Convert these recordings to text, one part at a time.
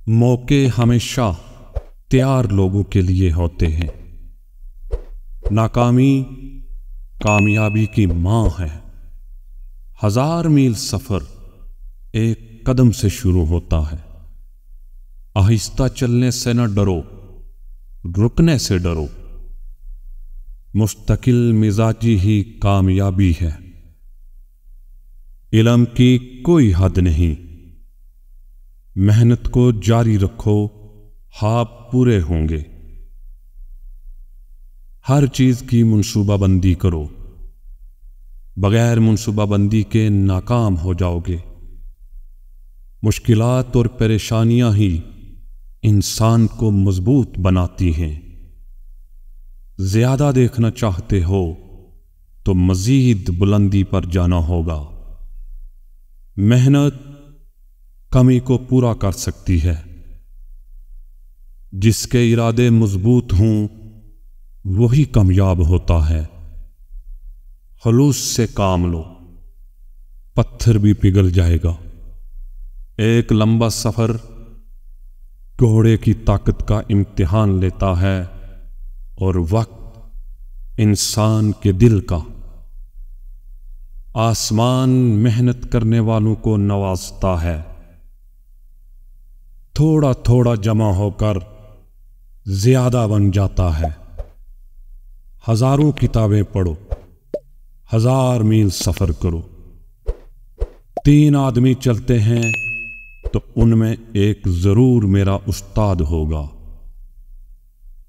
موقع ہمیشہ تیار لوگوں کے لیے ہوتے ہیں۔ ناکامی کامیابی کی ماں ہے۔ 1000 میل سفر ایک قدم سے شروع ہوتا ہے۔ آہستہ چلنے سے نہ ڈرو، رکنے سے ڈرو۔ مستقل مزاجی ہی کامیابی ہے۔ علم کی کوئی حد نہیں۔ محنت کو جاری رکھو، خواب پورے ہوں گے۔ ہر چیز کی منصوبہ بندی کرو، بغیر منصوبہ بندی کے ناکام ہو جاؤ گے۔ مشکلات اور پریشانیاں ہی انسان کو مضبوط بناتی ہیں۔ زیادہ دیکھنا چاہتے ہو تو مزید بلندی پر جانا ہوگا۔ محنت کمی کو پورا کر سکتی ہے۔ جس کے ارادے مضبوط ہوں وہی کامیاب ہوتا ہے۔ خلوص سے کام لو، پتھر بھی پگھل جائے گا۔ ایک لمبا سفر گھوڑے کی طاقت کا امتحان لیتا ہے اور وقت انسان کے دل کا۔ آسمان محنت کرنے والوں کو نوازتا ہے۔ تھوڑا تھوڑا جمع ہو کر زیادہ بن جاتا ہے۔ ہزاروں کتابیں پڑھو، 1000 میل سفر کرو۔ 3 آدمی چلتے ہیں تو ان میں ایک ضرور میرا استاد ہوگا۔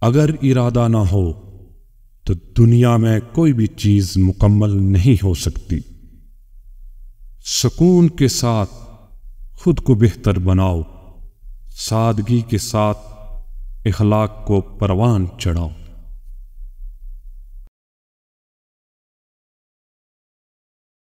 اگر ارادہ نہ ہو تو دنیا میں کوئی بھی چیز مکمل نہیں ہو سکتی۔ سکون کے ساتھ خود کو بہتر بناؤ، سادگی کے ساتھ اخلاق کو پروان چڑھاؤ۔